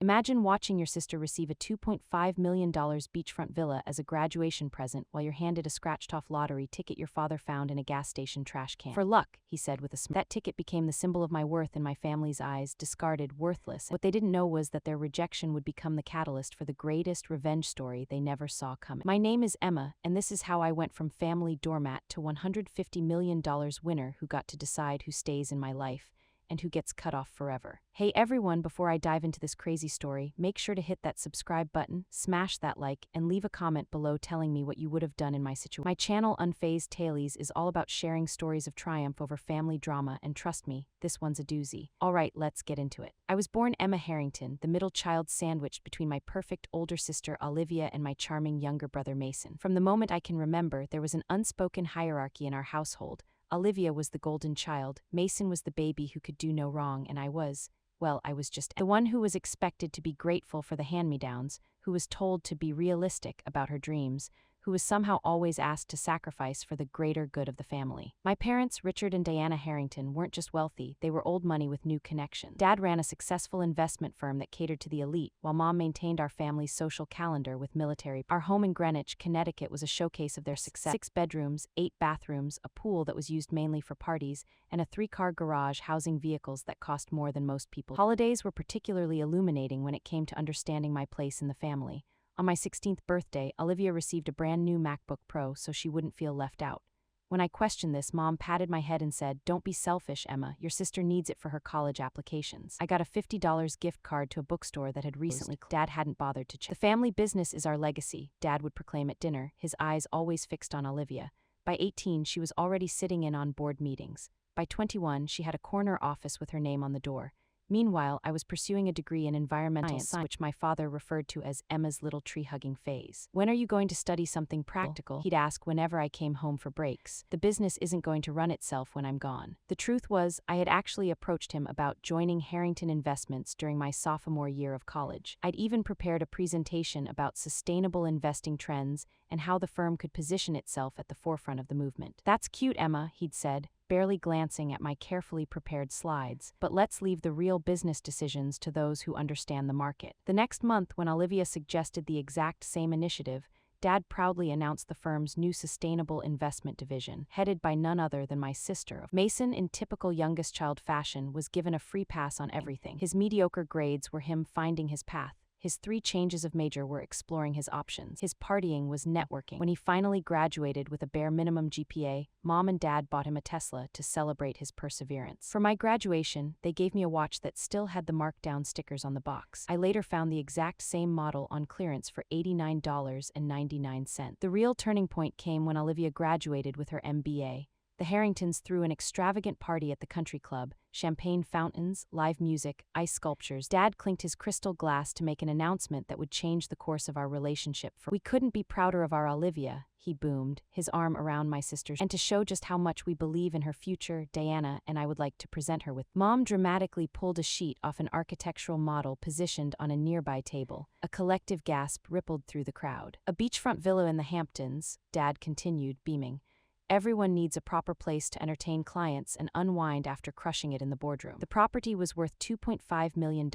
Imagine watching your sister receive a $2.5 million beachfront villa as a graduation present while you're handed a scratched-off lottery ticket your father found in a gas station trash can. "For luck," he said with a smile. That ticket became the symbol of my worth in my family's eyes, discarded, worthless. What they didn't know was that their rejection would become the catalyst for the greatest revenge story they never saw coming. My name is Emma, and this is how I went from family doormat to $150 million winner who got to decide who stays in my life and who gets cut off forever. Hey everyone, before I dive into this crazy story, make sure to hit that subscribe button, smash that like, and leave a comment below telling me what you would have done in my situation. My channel Unfazed Tales is all about sharing stories of triumph over family drama, and trust me, this one's a doozy. Alright, let's get into it. I was born Emma Harrington, the middle child sandwiched between my perfect older sister Olivia and my charming younger brother Mason. From the moment I can remember, there was an unspoken hierarchy in our household. Olivia was the golden child, Mason was the baby who could do no wrong, and I was just the one who was expected to be grateful for the hand-me-downs, who was told to be realistic about her dreams, who was somehow always asked to sacrifice for the greater good of the family. My parents, Richard and Diana Harrington, weren't just wealthy, they were old money with new connections. Dad ran a successful investment firm that catered to the elite, while Mom maintained our family's social calendar with military. Our home in Greenwich, Connecticut was a showcase of their success. 6 bedrooms, 8 bathrooms, a pool that was used mainly for parties, and a 3-car garage housing vehicles that cost more than most people. Holidays were particularly illuminating when it came to understanding my place in the family. On my 16th birthday, Olivia received a brand new MacBook Pro so she wouldn't feel left out. When I questioned this, Mom patted my head and said, "Don't be selfish, Emma. Your sister needs it for her college applications." I got a $50 gift card to a bookstore that had recently closed. Dad hadn't bothered to check. "The family business is our legacy," Dad would proclaim at dinner, his eyes always fixed on Olivia. By 18, she was already sitting in on board meetings. By 21, she had a corner office with her name on the door. Meanwhile, I was pursuing a degree in environmental science, which my father referred to as Emma's little tree-hugging phase. "When are you going to study something practical?" he'd ask whenever I came home for breaks. "The business isn't going to run itself when I'm gone." The truth was, I had actually approached him about joining Harrington Investments during my sophomore year of college. I'd even prepared a presentation about sustainable investing trends and how the firm could position itself at the forefront of the movement. "That's cute, Emma," he'd said, barely glancing at my carefully prepared slides, "but let's leave the real business decisions to those who understand the market." The next month, when Olivia suggested the exact same initiative, Dad proudly announced the firm's new sustainable investment division, headed by none other than my sister. Mason, in typical youngest child fashion, was given a free pass on everything. His mediocre grades were him finding his path. His 3 changes of major were exploring his options. His partying was networking. When he finally graduated with a bare minimum GPA, Mom and Dad bought him a Tesla to celebrate his perseverance. For my graduation, they gave me a watch that still had the markdown stickers on the box. I later found the exact same model on clearance for $89.99. The real turning point came when Olivia graduated with her MBA. The Harringtons threw an extravagant party at the country club, champagne fountains, live music, ice sculptures. Dad clinked his crystal glass to make an announcement that would change the course of our relationship. "We couldn't be prouder of our Olivia," he boomed, his arm around my sister's, "and to show just how much we believe in her future, Diana and I would like to present her with." Mom dramatically pulled a sheet off an architectural model positioned on a nearby table. A collective gasp rippled through the crowd. "A beachfront villa in the Hamptons," Dad continued, beaming. "Everyone needs a proper place to entertain clients and unwind after crushing it in the boardroom." The property was worth $2.5 million.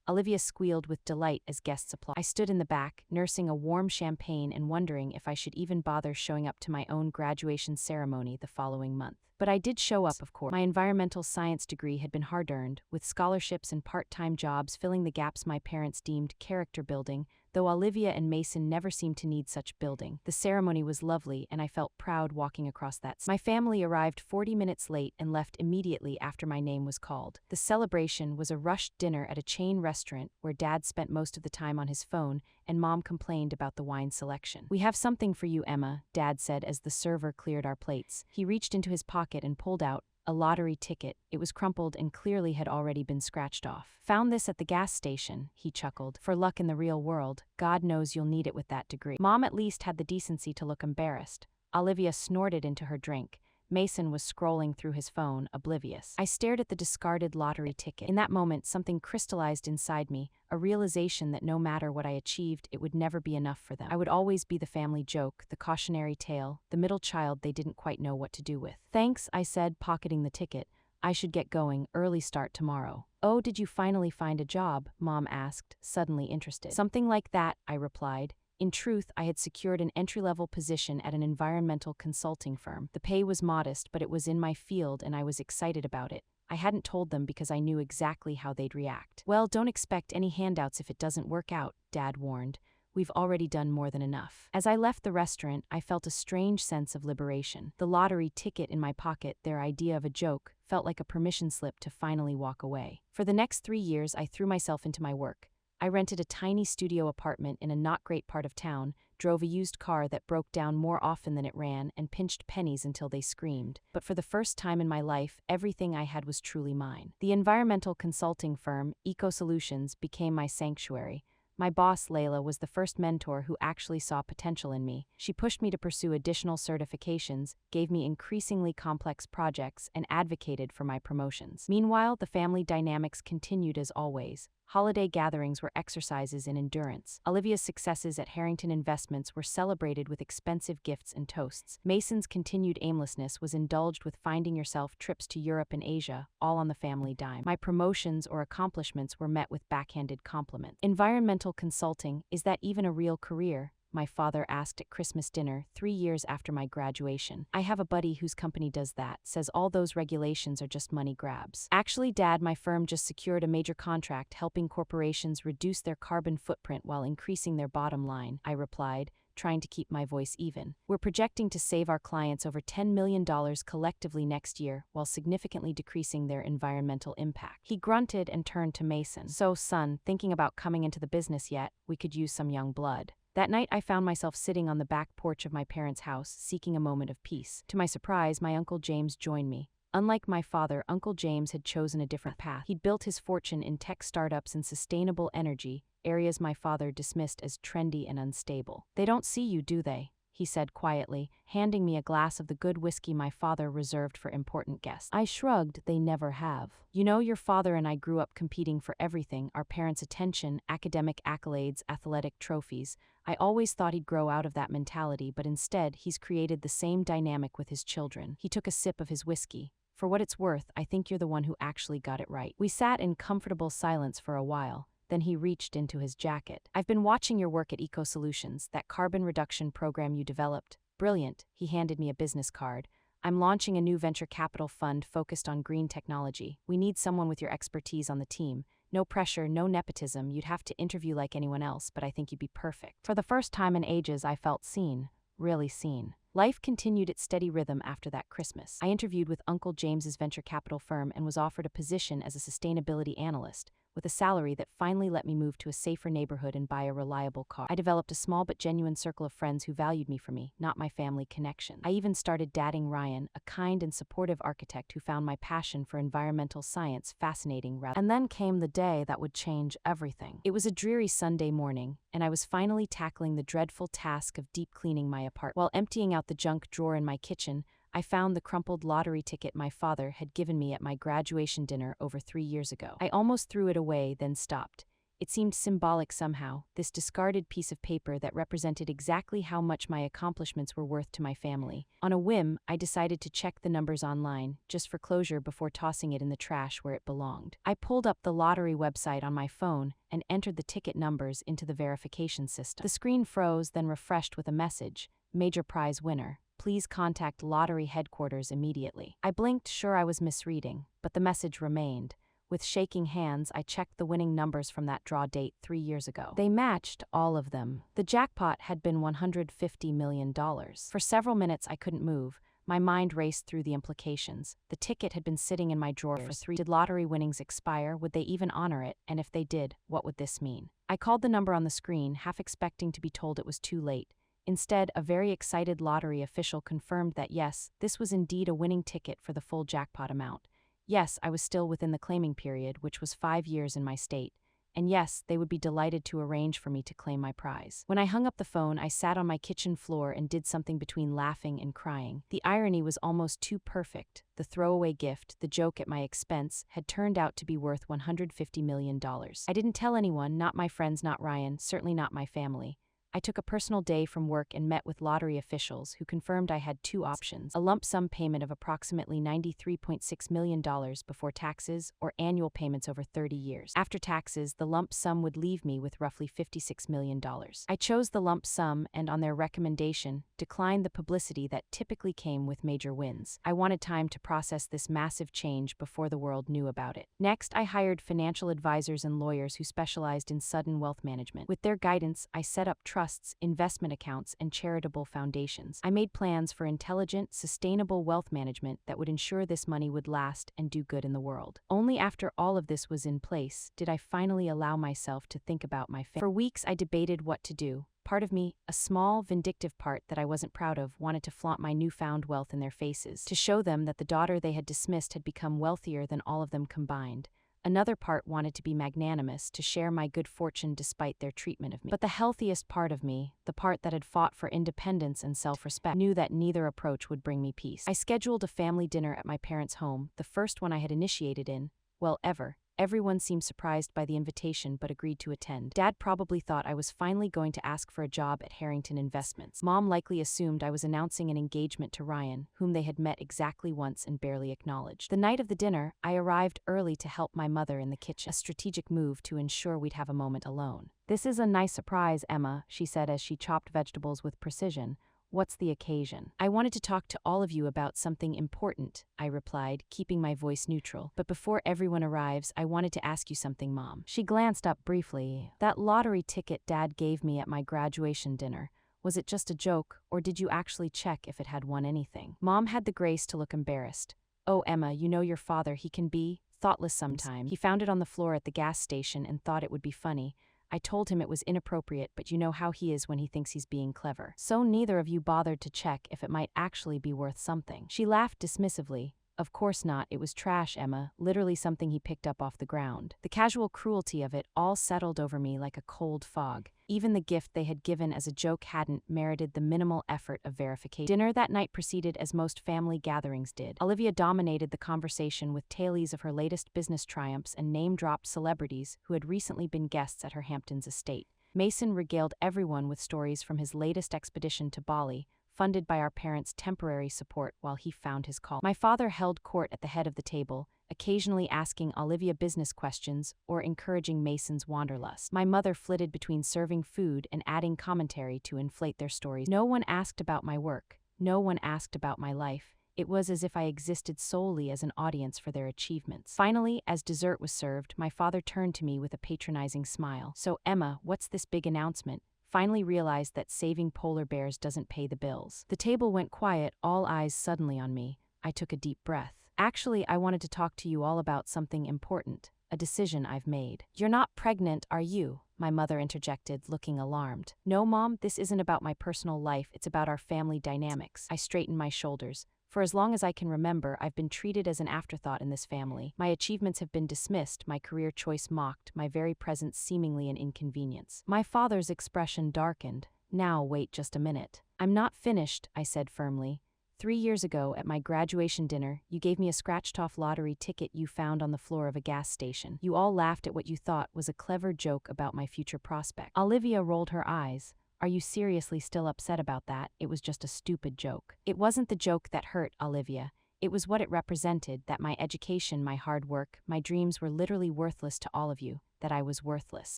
Olivia squealed with delight as guests applauded. I stood in the back, nursing a warm champagne and wondering if I should even bother showing up to my own graduation ceremony the following month. But I did show up, of course. My environmental science degree had been hard-earned, with scholarships and part-time jobs filling the gaps my parents deemed character building, though Olivia and Mason never seemed to need such building. The ceremony was lovely, and I felt proud walking across that stage. My family arrived 40 minutes late and left immediately after my name was called. The celebration was a rushed dinner at a chain restaurant where Dad spent most of the time on his phone, and Mom complained about the wine selection. "We have something for you, Emma," Dad said as the server cleared our plates. He reached into his pocket and pulled out a lottery ticket. It was crumpled and clearly had already been scratched off. "Found this at the gas station," he chuckled. "For luck in the real world. God knows you'll need it with that degree." Mom at least had the decency to look embarrassed. Olivia snorted into her drink. Mason was scrolling through his phone, oblivious. I stared at the discarded lottery ticket. In that moment, something crystallized inside me, a realization that no matter what I achieved, it would never be enough for them. I would always be the family joke, the cautionary tale, the middle child they didn't quite know what to do with. "Thanks," I said, pocketing the ticket. "I should get going, early start tomorrow." "Oh, did you finally find a job?" Mom asked, suddenly interested. "Something like that," I replied. In truth, I had secured an entry-level position at an environmental consulting firm. The pay was modest, but it was in my field and I was excited about it. I hadn't told them because I knew exactly how they'd react. "Well, don't expect any handouts if it doesn't work out," Dad warned. "We've already done more than enough." As I left the restaurant, I felt a strange sense of liberation. The lottery ticket in my pocket, their idea of a joke, felt like a permission slip to finally walk away. For the next 3 years, I threw myself into my work. I rented a tiny studio apartment in a not great part of town, drove a used car that broke down more often than it ran, and pinched pennies until they screamed. But for the first time in my life, everything I had was truly mine. The environmental consulting firm, Eco Solutions, became my sanctuary. My boss, Layla, was the first mentor who actually saw potential in me. She pushed me to pursue additional certifications, gave me increasingly complex projects, and advocated for my promotions. Meanwhile, the family dynamics continued as always. Holiday gatherings were exercises in endurance. Olivia's successes at Harrington Investments were celebrated with expensive gifts and toasts. Mason's continued aimlessness was indulged with finding yourself trips to Europe and Asia, all on the family dime. My promotions or accomplishments were met with backhanded compliments. Environmental consulting, is that even a real career? My father asked at Christmas dinner 3 years after my graduation. "I have a buddy whose company does that, says all those regulations are just money grabs." "Actually, Dad, my firm just secured a major contract helping corporations reduce their carbon footprint while increasing their bottom line," I replied, trying to keep my voice even. "We're projecting to save our clients over $10 million collectively next year while significantly decreasing their environmental impact." He grunted and turned to Mason. "So, son, thinking about coming into the business yet? We could use some young blood." That night, I found myself sitting on the back porch of my parents' house, seeking a moment of peace. To my surprise, my Uncle James joined me. Unlike my father, Uncle James had chosen a different path. He'd built his fortune in tech startups and sustainable energy, areas my father dismissed as trendy and unstable. "They don't see you, do they?" he said quietly, handing me a glass of the good whiskey my father reserved for important guests. I shrugged. "They never have. You know, your father and I grew up competing for everything, our parents' attention, academic accolades, athletic trophies. I always thought he'd grow out of that mentality, but instead, he's created the same dynamic with his children." He took a sip of his whiskey. "For what it's worth, I think you're the one who actually got it right." We sat in comfortable silence for a while. Then he reached into his jacket. "I've been watching your work at Eco Solutions, that carbon reduction program you developed. Brilliant." He handed me a business card. "I'm launching a new venture capital fund focused on green technology. We need someone with your expertise on the team. No pressure, no nepotism. You'd have to interview like anyone else, but I think you'd be perfect." For the first time in ages, I felt seen. Really seen. Life continued its steady rhythm after that Christmas. I interviewed with Uncle James's venture capital firm and was offered a position as a sustainability analyst, with a salary that finally let me move to a safer neighborhood and buy a reliable car. I developed a small but genuine circle of friends who valued me for me, not my family connection. I even started dating Ryan, a kind and supportive architect who found my passion for environmental science fascinating rather. And then came the day that would change everything. It was a dreary Sunday morning, and I was finally tackling the dreadful task of deep cleaning my apartment. While emptying out the junk drawer in my kitchen, I found the crumpled lottery ticket my father had given me at my graduation dinner over 3 years ago. I almost threw it away, then stopped. It seemed symbolic somehow, this discarded piece of paper that represented exactly how much my accomplishments were worth to my family. On a whim, I decided to check the numbers online, just for closure before tossing it in the trash where it belonged. I pulled up the lottery website on my phone and entered the ticket numbers into the verification system. The screen froze, then refreshed with a message, "Major prize winner. Please contact lottery headquarters immediately." I blinked, sure I was misreading, but the message remained. With shaking hands, I checked the winning numbers from that draw date 3 years ago. They matched, all of them. The jackpot had been $150 million. For several minutes, I couldn't move. My mind raced through the implications. The ticket had been sitting in my drawer for 3 years. Did lottery winnings expire? Would they even honor it? And if they did, what would this mean? I called the number on the screen, half expecting to be told it was too late. Instead, a very excited lottery official confirmed that yes, this was indeed a winning ticket for the full jackpot amount. Yes, I was still within the claiming period, which was 5 years in my state. And yes, they would be delighted to arrange for me to claim my prize. When I hung up the phone, I sat on my kitchen floor and did something between laughing and crying. The irony was almost too perfect. The throwaway gift, the joke at my expense, had turned out to be worth $150 million. I didn't tell anyone, not my friends, not Ryan, certainly not my family. I took a personal day from work and met with lottery officials who confirmed I had two options: a lump sum payment of approximately $93.6 million before taxes, or annual payments over 30 years. After taxes, the lump sum would leave me with roughly $56 million. I chose the lump sum and, on their recommendation, declined the publicity that typically came with major wins. I wanted time to process this massive change before the world knew about it. Next, I hired financial advisors and lawyers who specialized in sudden wealth management. With their guidance, I set up trusts, investment accounts, and charitable foundations. I made plans for intelligent, sustainable wealth management that would ensure this money would last and do good in the world. Only after all of this was in place did I finally allow myself to think about my family. For weeks, I debated what to do. Part of me, a small, vindictive part that I wasn't proud of, wanted to flaunt my newfound wealth in their faces, to show them that the daughter they had dismissed had become wealthier than all of them combined. Another part wanted to be magnanimous, to share my good fortune despite their treatment of me. But the healthiest part of me, the part that had fought for independence and self-respect, knew that neither approach would bring me peace. I scheduled a family dinner at my parents' home, the first one I had initiated in, well, ever. Everyone seemed surprised by the invitation but agreed to attend. Dad probably thought I was finally going to ask for a job at Harrington Investments. Mom likely assumed I was announcing an engagement to Ryan, whom they had met exactly once and barely acknowledged. The night of the dinner, I arrived early to help my mother in the kitchen, a strategic move to ensure we'd have a moment alone. "This is a nice surprise, Emma," she said as she chopped vegetables with precision. "What's the occasion?" "I wanted to talk to all of you about something important," I replied, keeping my voice neutral. "But before everyone arrives, I wanted to ask you something, Mom." She glanced up briefly. "That lottery ticket Dad gave me at my graduation dinner, was it just a joke, or did you actually check if it had won anything?" Mom had the grace to look embarrassed. "Oh, Emma, you know your father, he can be thoughtless sometimes. He found it on the floor at the gas station and thought it would be funny. I told him it was inappropriate, but you know how he is when he thinks he's being clever. So neither of you bothered to check if it might actually be worth something." She laughed dismissively. "Of course not, it was trash, Emma, literally something he picked up off the ground." The casual cruelty of it all settled over me like a cold fog. Even the gift they had given as a joke hadn't merited the minimal effort of verification. Dinner that night proceeded as most family gatherings did. Olivia dominated the conversation with tales of her latest business triumphs and name-dropped celebrities who had recently been guests at her Hamptons estate. Mason regaled everyone with stories from his latest expedition to Bali, funded by our parents' temporary support while he found his calling. My father held court at the head of the table, occasionally asking Olivia business questions or encouraging Mason's wanderlust. My mother flitted between serving food and adding commentary to inflate their stories. No one asked about my work. No one asked about my life. It was as if I existed solely as an audience for their achievements. Finally, as dessert was served, my father turned to me with a patronizing smile. "So, Emma, what's this big announcement?" Finally realized that saving polar bears doesn't pay the bills. The table went quiet, all eyes suddenly on me. I took a deep breath. "Actually, I wanted to talk to you all about something important, a decision I've made." "You're not pregnant, are you?" my mother interjected, looking alarmed. "No, Mom, this isn't about my personal life, it's about our family dynamics." I straightened my shoulders. For as long as I can remember, I've been treated as an afterthought in this family. My achievements have been dismissed, my career choice mocked, my very presence seemingly an inconvenience. My father's expression darkened. "Now wait just a minute." "I'm not finished," I said firmly. 3 years ago, at my graduation dinner, you gave me a scratched-off lottery ticket you found on the floor of a gas station. You all laughed at what you thought was a clever joke about my future prospect." Olivia rolled her eyes. "Are you seriously still upset about that? It was just a stupid joke." "It wasn't the joke that hurt, Olivia. It was what it represented, that my education, my hard work, my dreams were literally worthless to all of you, that I was worthless."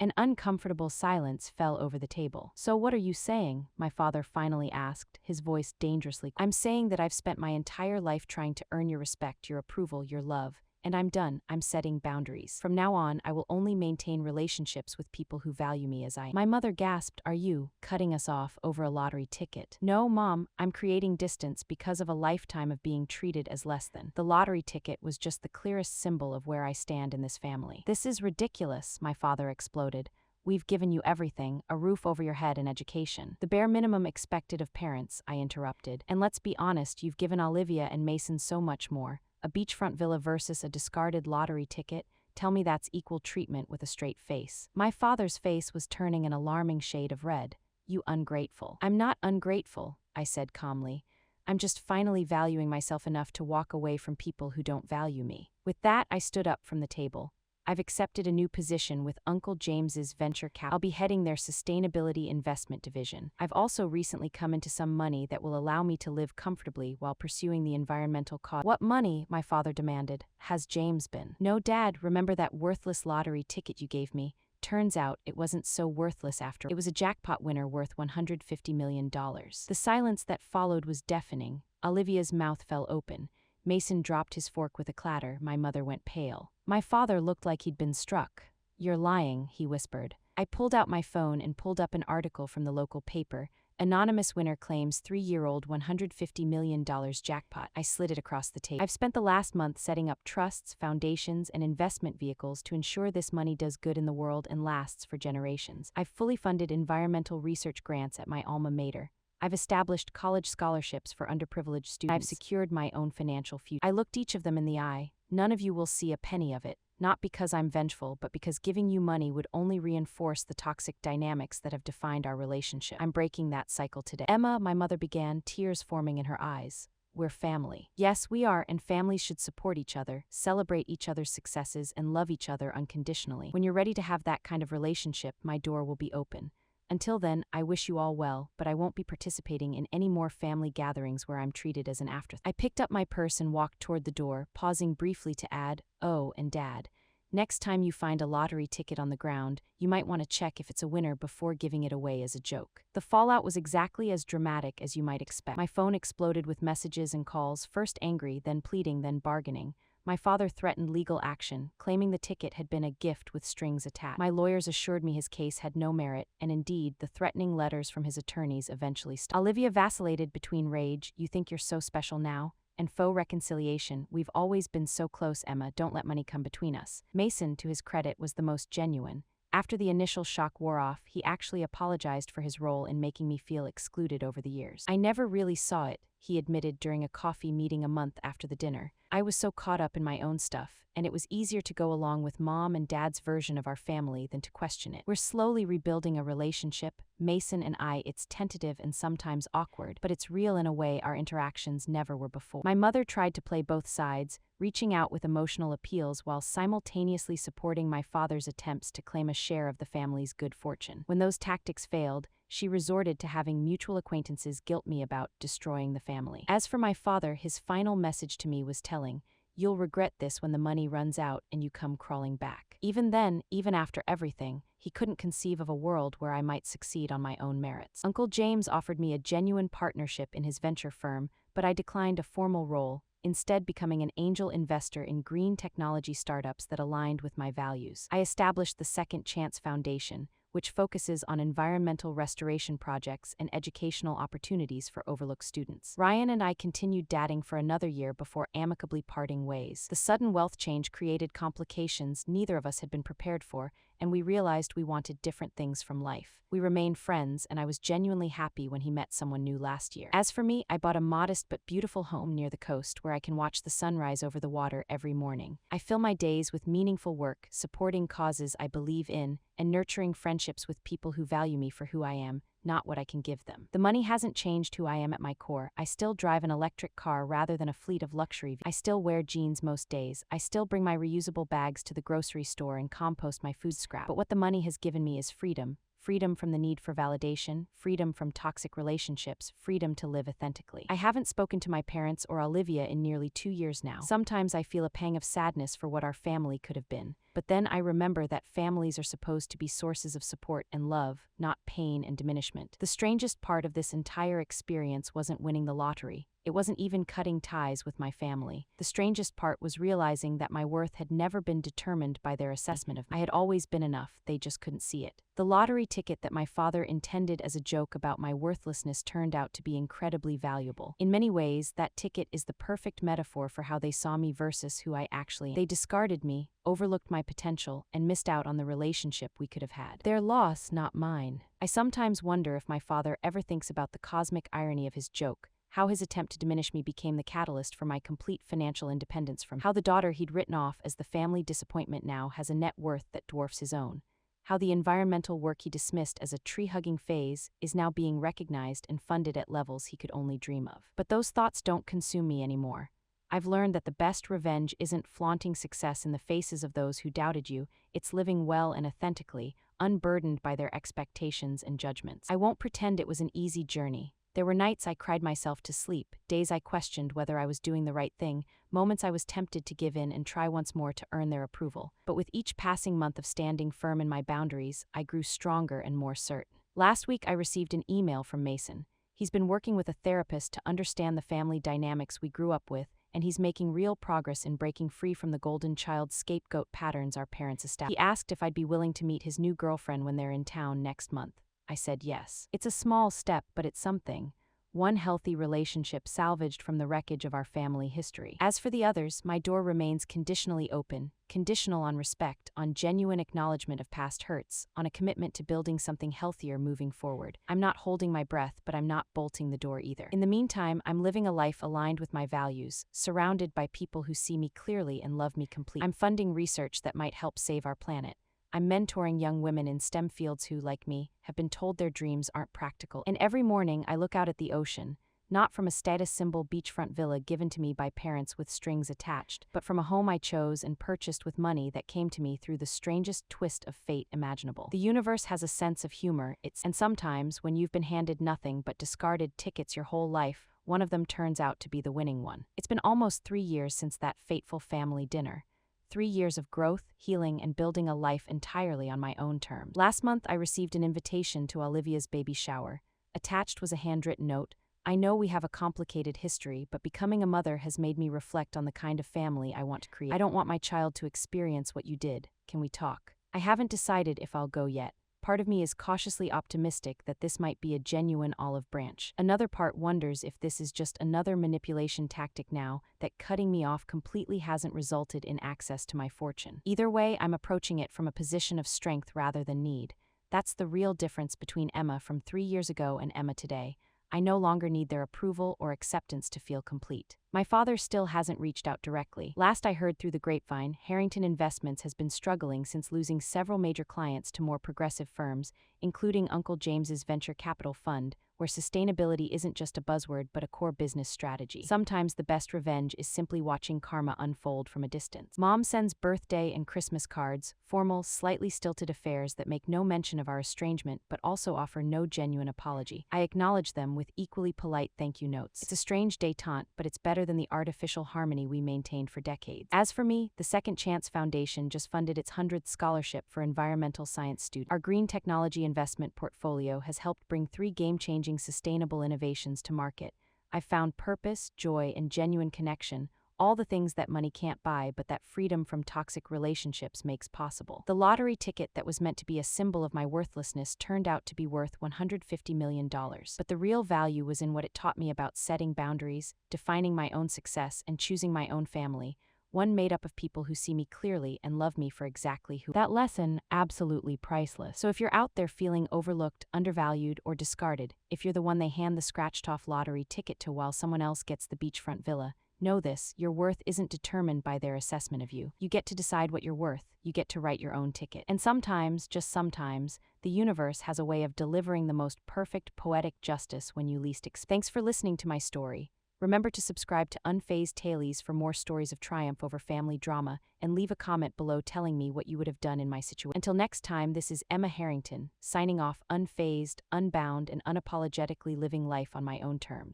An uncomfortable silence fell over the table. "So what are you saying?" my father finally asked, his voice dangerously quiet. "I'm saying that I've spent my entire life trying to earn your respect, your approval, your love. And I'm done. I'm setting boundaries. From now on, I will only maintain relationships with people who value me as I am." My mother gasped, "Are you cutting us off over a lottery ticket?" "No, Mom, I'm creating distance because of a lifetime of being treated as less than. The lottery ticket was just the clearest symbol of where I stand in this family." "This is ridiculous," my father exploded. "We've given you everything, a roof over your head and education." "The bare minimum expected of parents," I interrupted. "And let's be honest, you've given Olivia and Mason so much more. A beachfront villa versus a discarded lottery ticket? Tell me that's equal treatment with a straight face." My father's face was turning an alarming shade of red. "You ungrateful." "I'm not ungrateful," I said calmly. "I'm just finally valuing myself enough to walk away from people who don't value me." With that, I stood up from the table. I've accepted a new position with Uncle James's venture capital. I'll be heading their sustainability investment division. I've also recently come into some money that will allow me to live comfortably while pursuing the environmental cause. What money? My father demanded. Has James been? No, Dad, remember that worthless lottery ticket you gave me? Turns out it wasn't so worthless after all. It was a jackpot winner worth $150 million. The silence that followed was deafening. Olivia's mouth fell open. Mason dropped his fork with a clatter. My mother went pale. My father looked like he'd been struck. You're lying, he whispered. I pulled out my phone and pulled up an article from the local paper. Anonymous winner claims 3-year-old $150 million jackpot. I slid it across the table. I've spent the last month setting up trusts, foundations, and investment vehicles to ensure this money does good in the world and lasts for generations. I've fully funded environmental research grants at my alma mater. I've established college scholarships for underprivileged students. I've secured my own financial future. I looked each of them in the eye. None of you will see a penny of it, not because I'm vengeful, but because giving you money would only reinforce the toxic dynamics that have defined our relationship. I'm breaking that cycle today. Emma, my mother began, tears forming in her eyes. We're family. Yes, we are, and families should support each other, celebrate each other's successes, and love each other unconditionally. When you're ready to have that kind of relationship, my door will be open. Until then, I wish you all well, but I won't be participating in any more family gatherings where I'm treated as an afterthought. I picked up my purse and walked toward the door, pausing briefly to add, oh, and Dad, next time you find a lottery ticket on the ground, you might want to check if it's a winner before giving it away as a joke. The fallout was exactly as dramatic as you might expect. My phone exploded with messages and calls, first angry, then pleading, then bargaining. My father threatened legal action, claiming the ticket had been a gift with strings attached. My lawyers assured me his case had no merit, and indeed, the threatening letters from his attorneys eventually stopped. Olivia vacillated between rage, you think you're so special now, and faux reconciliation, we've always been so close, Emma, don't let money come between us. Mason, to his credit, was the most genuine. After the initial shock wore off, he actually apologized for his role in making me feel excluded over the years. I never really saw it, he admitted during a coffee meeting a month after the dinner. I was so caught up in my own stuff, and it was easier to go along with Mom and Dad's version of our family than to question it. We're slowly rebuilding a relationship, Mason and I. It's tentative and sometimes awkward, but it's real in a way our interactions never were before. My mother tried to play both sides, reaching out with emotional appeals while simultaneously supporting my father's attempts to claim a share of the family's good fortune. When those tactics failed, she resorted to having mutual acquaintances guilt me about destroying the family. As for my father, his final message to me was telling, you'll regret this when the money runs out and you come crawling back. Even then, even after everything, he couldn't conceive of a world where I might succeed on my own merits. Uncle James offered me a genuine partnership in his venture firm, but I declined a formal role, instead becoming an angel investor in green technology startups that aligned with my values. I established the Second Chance Foundation, which focuses on environmental restoration projects and educational opportunities for overlooked students. Ryan and I continued dating for another year before amicably parting ways. The sudden wealth change created complications neither of us had been prepared for, and we realized we wanted different things from life. We remained friends, and I was genuinely happy when he met someone new last year. As for me, I bought a modest but beautiful home near the coast where I can watch the sunrise over the water every morning. I fill my days with meaningful work, supporting causes I believe in, and nurturing friendships with people who value me for who I am, not what I can give them. The money hasn't changed who I am at my core. I still drive an electric car rather than a fleet of luxury vehicles. I still wear jeans most days. I still bring my reusable bags to the grocery store and compost my food scrap. But what the money has given me is freedom. Freedom from the need for validation, freedom from toxic relationships, freedom to live authentically. I haven't spoken to my parents or Olivia in nearly 2 years now. Sometimes I feel a pang of sadness for what our family could have been. But then I remember that families are supposed to be sources of support and love, not pain and diminishment. The strangest part of this entire experience wasn't winning the lottery. It wasn't even cutting ties with my family. The strangest part was realizing that my worth had never been determined by their assessment of me. I had always been enough, they just couldn't see it. The lottery ticket that my father intended as a joke about my worthlessness turned out to be incredibly valuable. In many ways, that ticket is the perfect metaphor for how they saw me versus who I actually am. They discarded me, overlooked my potential, and missed out on the relationship we could have had. Their loss, not mine. I sometimes wonder if my father ever thinks about the cosmic irony of his joke, how his attempt to diminish me became the catalyst for my complete financial independence from him. How the daughter he'd written off as the family disappointment now has a net worth that dwarfs his own. How the environmental work he dismissed as a tree-hugging phase is now being recognized and funded at levels he could only dream of. But those thoughts don't consume me anymore. I've learned that the best revenge isn't flaunting success in the faces of those who doubted you, it's living well and authentically, unburdened by their expectations and judgments. I won't pretend it was an easy journey. There were nights I cried myself to sleep, days I questioned whether I was doing the right thing, moments I was tempted to give in and try once more to earn their approval. But with each passing month of standing firm in my boundaries, I grew stronger and more certain. Last week I received an email from Mason. He's been working with a therapist to understand the family dynamics we grew up with, and he's making real progress in breaking free from the golden child scapegoat patterns our parents established. He asked if I'd be willing to meet his new girlfriend when they're in town next month. I said yes. It's a small step, but it's something. One healthy relationship salvaged from the wreckage of our family history. As for the others, my door remains conditionally open, conditional on respect, on genuine acknowledgement of past hurts, on a commitment to building something healthier moving forward. I'm not holding my breath, but I'm not bolting the door either. In the meantime, I'm living a life aligned with my values, surrounded by people who see me clearly and love me completely. I'm funding research that might help save our planet. I'm mentoring young women in STEM fields who, like me, have been told their dreams aren't practical. And every morning I look out at the ocean, not from a status symbol beachfront villa given to me by parents with strings attached, but from a home I chose and purchased with money that came to me through the strangest twist of fate imaginable. The universe has a sense of humor, and sometimes, when you've been handed nothing but discarded tickets your whole life, one of them turns out to be the winning one. It's been almost 3 years since that fateful family dinner. 3 years of growth, healing, and building a life entirely on my own terms. Last month, I received an invitation to Olivia's baby shower. Attached was a handwritten note. I know we have a complicated history, but becoming a mother has made me reflect on the kind of family I want to create. I don't want my child to experience what you did. Can we talk? I haven't decided if I'll go yet. Part of me is cautiously optimistic that this might be a genuine olive branch. Another part wonders if this is just another manipulation tactic now that cutting me off completely hasn't resulted in access to my fortune. Either way, I'm approaching it from a position of strength rather than need. That's the real difference between Emma from 3 years ago and Emma today. I no longer need their approval or acceptance to feel complete. My father still hasn't reached out directly. Last I heard through the grapevine, Harrington Investments has been struggling since losing several major clients to more progressive firms, including Uncle James's venture capital fund, where sustainability isn't just a buzzword but a core business strategy. Sometimes the best revenge is simply watching karma unfold from a distance. Mom sends birthday and Christmas cards, formal, slightly stilted affairs that make no mention of our estrangement but also offer no genuine apology. I acknowledge them with equally polite thank you notes. It's a strange détente, but it's better than the artificial harmony we maintained for decades. As for me, the Second Chance Foundation just funded its 100th scholarship for environmental science students. Our green technology investment portfolio has helped bring 3 game-changing sustainable innovations to market. I've found purpose, joy, and genuine connection, all the things that money can't buy but that freedom from toxic relationships makes possible. The lottery ticket that was meant to be a symbol of my worthlessness turned out to be worth $150 million. But the real value was in what it taught me about setting boundaries, defining my own success, and choosing my own family, one made up of people who see me clearly and love me for exactly who. That lesson, absolutely priceless. So if you're out there feeling overlooked, undervalued, or discarded, if you're the one they hand the scratched-off lottery ticket to while someone else gets the beachfront villa, know this: your worth isn't determined by their assessment of you. You get to decide what you're worth. You get to write your own ticket. And sometimes, just sometimes, the universe has a way of delivering the most perfect poetic justice when you least expect. Thanks for listening to my story. Remember to subscribe to Unfazed Tales for more stories of triumph over family drama, and leave a comment below telling me what you would have done in my situation. Until next time, this is Emma Harrington, signing off, unfazed, unbound, and unapologetically living life on my own terms.